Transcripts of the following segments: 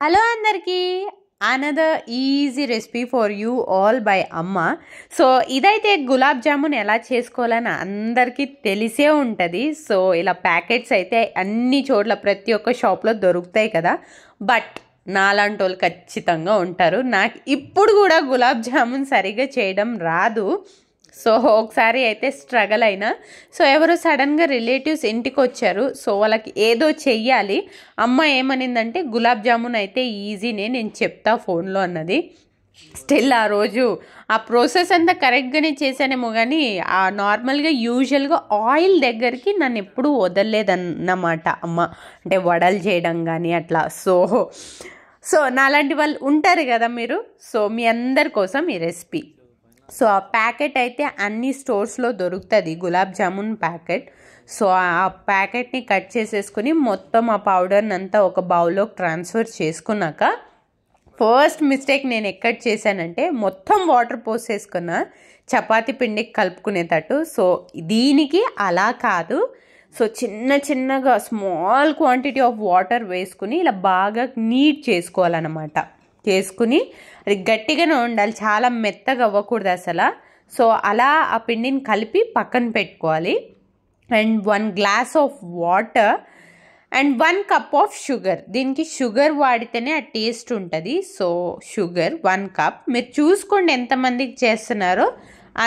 Hello అందరికీ another easy recipe for you all by అమ్మ. So ఇదైతే గులాబ్ జామున్ ఎలా చేసుకోవాలని అందరికీ తెలిసే ఉంటుంది. సో ఇలా ప్యాకెట్స్ అయితే అన్ని చోట్ల ప్రతి ఒక్క షాప్లో దొరుకుతాయి కదా. బట్ నాలాంటి వాళ్ళు ఖచ్చితంగా ఉంటారు. నాకు ఇప్పుడు కూడా గులాబ్ జామున్ సరిగ్గా చేయడం రాదు. సో ఒకసారి అయితే స్ట్రగల్ అయినా. సో ఎవరో సడన్గా రిలేటివ్స్ ఇంటికి వచ్చారు. సో వాళ్ళకి ఏదో చెయ్యాలి. అమ్మ ఏమనిందంటే గులాబ్ జామున్ అయితే ఈజీనే, నేను చెప్తా ఫోన్లో అన్నది. స్టిల్ ఆ రోజు ఆ ప్రాసెస్ అంతా కరెక్ట్గానే చేశానేమో కానీ ఆ నార్మల్గా యూజువల్గా ఆయిల్ దగ్గరికి నన్ను ఎప్పుడూ వదలలేదన్నమాట అమ్మ. అంటే వడలు చేయడం కానీ అట్లా. సో నాలాంటి వాళ్ళు ఉంటారు కదా మీరు. సో మీ అందరి కోసం ఈ రెసిపీ. సో ఆ ప్యాకెట్ అయితే అన్ని స్టోర్స్లో దొరుకుతుంది, గులాబ్ జామున్ ప్యాకెట్. సో ఆ ప్యాకెట్ని కట్ చేసేసుకుని మొత్తం ఆ పౌడర్ని అంతా ఒక బౌల్లోకి ట్రాన్స్ఫర్ చేసుకున్నాక, ఫస్ట్ మిస్టేక్ నేను ఎక్కడ చేశానంటే మొత్తం వాటర్ పోసేసుకున్న చపాతీ పిండికి కలుపుకునేటట్టు. సో దీనికి అలా కాదు. సో చిన్నగా స్మాల్ క్వాంటిటీ ఆఫ్ వాటర్ వేసుకుని ఇలా బాగా నీట్ చేసుకోవాలన్నమాట. చేసుకుని అది గట్టిగానే ఉండాలి, చాలా మెత్తగా అవ్వకూడదు అసలు. సో అలా ఆ పిండిని కలిపి పక్కన పెట్టుకోవాలి. And 1 glass of water and 1 cup of sugar. దీనికి షుగర్ వాడితేనే ఆ టేస్ట్ ఉంటుంది. So sugar 1 cup. మీరు చూసుకోండి ఎంతమందికి చేస్తున్నారో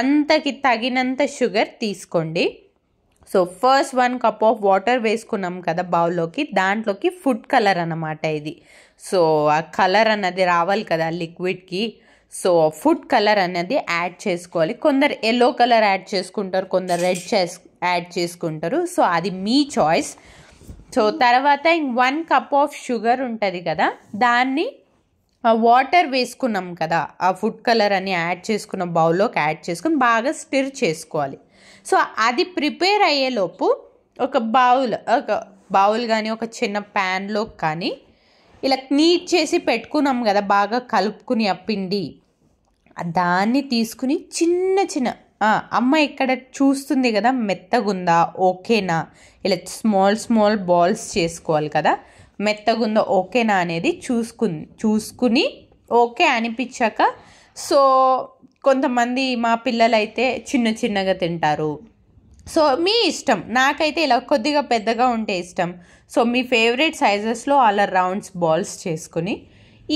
అంతకి తగినంత షుగర్ తీసుకోండి. So first 1 cup of water వేసుకున్నాం కదా బౌల్లోకి, దాంట్లోకి ఫుడ్ కలర్ అన్నమాట ఇది. సో ఆ కలర్ అన్నది రావాలి కదా లిక్విడ్కి. సో ఫుడ్ కలర్ అనేది యాడ్ చేసుకోవాలి. కొందరు ఎల్లో కలర్ యాడ్ చేసుకుంటారు, కొందరు రెడ్ యాడ్ చేసుకుంటారు. సో అది మీ చాయిస్. సో తర్వాత 1 కప్ ఆఫ్ షుగర్ ఉంటుంది కదా, దాన్ని వాటర్ వేసుకున్నాం కదా, ఆ ఫుడ్ కలర్ అని యాడ్ చేసుకున్న బౌల్లోకి యాడ్ చేసుకుని బాగా స్టిర్ చేసుకోవాలి. సో అది ప్రిపేర్ అయ్యేలోపు ఒక బౌల్ కానీ ఒక చిన్న ప్యాన్లో కానీ ఇలా నీట్ చేసి పెట్టుకున్నాం కదా, బాగా కలుపుకుని ఆ పిండి, దాన్ని తీసుకుని చిన్న అమ్మ ఇక్కడ చూస్తుంది కదా మెత్తగుందా ఓకేనా, ఇలా స్మాల్ బాల్స్ చేసుకోవాలి కదా, మెత్తగుందా ఓకేనా అనేది చూసుకుని ఓకే అనిపించాక, సో కొంతమంది మా పిల్లలైతే చిన్నగా తింటారు. సో మీ ఇష్టం. నాకైతే ఇలా కొద్దిగా పెద్దగా ఉంటే ఇష్టం. సో మీ ఫేవరెట్ సైజెస్లో అలా రౌండ్స్ బాల్స్ చేసుకుని,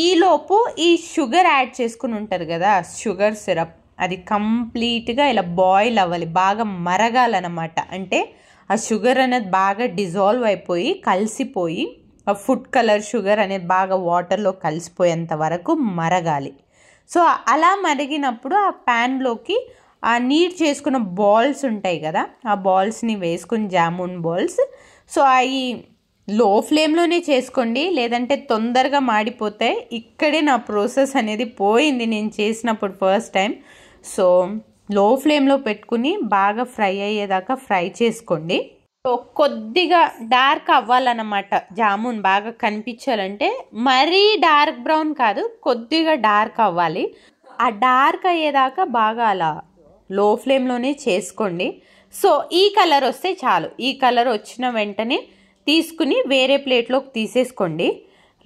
ఈలోపు ఈ షుగర్ యాడ్ చేసుకుని ఉంటారు కదా షుగర్ సిరప్, అది కంప్లీట్గా ఇలా బాయిల్ అవ్వాలి, బాగా మరగాలన్నమాట. అంటే ఆ షుగర్ అనేది బాగా డిజాల్వ్ అయిపోయి కలిసిపోయి ఆ ఫుడ్ కలర్ షుగర్ అనేది బాగా వాటర్లో కలిసిపోయేంత వరకు మరగాలి. సో అలా మరిగినప్పుడు ఆ ప్యాన్లోకి ఆ నీట్ చేసుకున్న బాల్స్ ఉంటాయి కదా, ఆ బాల్స్ని వేసుకుని జామున్ బాల్స్. సో అవి లో ఫ్లేమ్లోనే చేసుకోండి, లేదంటే తొందరగా మాడిపోతాయి. ఇక్కడే నా ప్రాసెస్ అనేది పోయింది నేను చేసినప్పుడు ఫస్ట్ టైం. సో లో ఫ్లేమ్లో పెట్టుకుని బాగా ఫ్రై అయ్యేదాకా ఫ్రై చేసుకోండి. సో కొద్దిగా డార్క్ అవ్వాలన్నమాట, జామున్ బాగా కనిపించాలంటే. మరీ డార్క్ బ్రౌన్ కాదు, కొద్దిగా డార్క్ అవ్వాలి. ఆ డార్క్ అయ్యేదాకా బాగా అలా లో ఫ్లేమ్లోనే చేసుకోండి. సో ఈ కలర్ వస్తే చాలు. ఈ కలర్ వచ్చిన వెంటనే తీసుకుని వేరే ప్లేట్లోకి తీసేసుకోండి.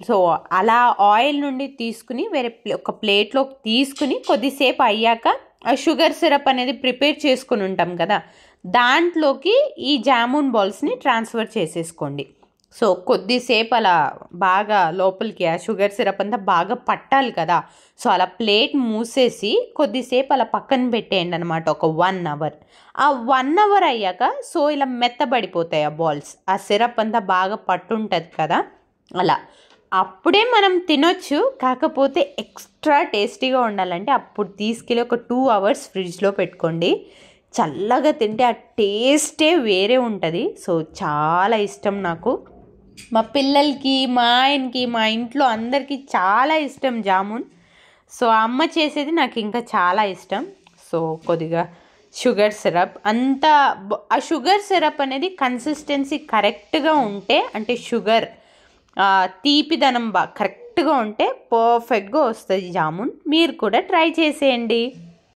సో అలా ఆయిల్ నుండి తీసుకుని వేరే ఒక ప్లేట్లోకి తీసుకుని కొద్దిసేపు అయ్యాక ఆ షుగర్ సిరప్ అనేది ప్రిపేర్ చేసుకుని ఉంటాం కదా, దాంట్లోకి ఈ జామున్ బాల్స్ని ట్రాన్స్ఫర్ చేసేసుకోండి. సో కొద్దిసేపు అలా బాగా లోపలికి ఆ షుగర్ సిరప్ అంతా బాగా పట్టాలి కదా. సో అలా ప్లేట్ మూసేసి కొద్దిసేపు అలా పక్కన పెట్టేయండి అనమాట, ఒక 1 అవర్. ఆ 1 అవర్ అయ్యాక సో ఇలా మెత్తబడిపోతాయి ఆ బాల్స్, ఆ సిరప్ అంతా బాగా పట్టుంటుంది కదా అలా. అప్పుడే మనం తినొచ్చు, కాకపోతే ఎక్స్ట్రా టేస్టీగా ఉండాలంటే అప్పుడు తీసుకెళ్ళి ఒక 2 అవర్స్ ఫ్రిడ్జ్లో పెట్టుకోండి. చల్లగా తింటే ఆ టేస్టే వేరే ఉంటుంది. సో చాలా ఇష్టం నాకు, మా పిల్లలకి, మా ఆయనకి, మా ఇంట్లో అందరికీ చాలా ఇష్టం జామున్. సో అమ్మ చేసేది నాకు ఇంకా చాలా ఇష్టం. సో కొద్దిగా షుగర్ సిరప్ అంతా, ఆ షుగర్ సిరప్ అనేది కన్సిస్టెన్సీ కరెక్ట్గా ఉంటే, అంటే షుగర్ తీపిదనం కరెక్ట్గా ఉంటే పర్ఫెక్ట్గా వస్తుంది జామున్. మీరు కూడా ట్రై చేసేయండి.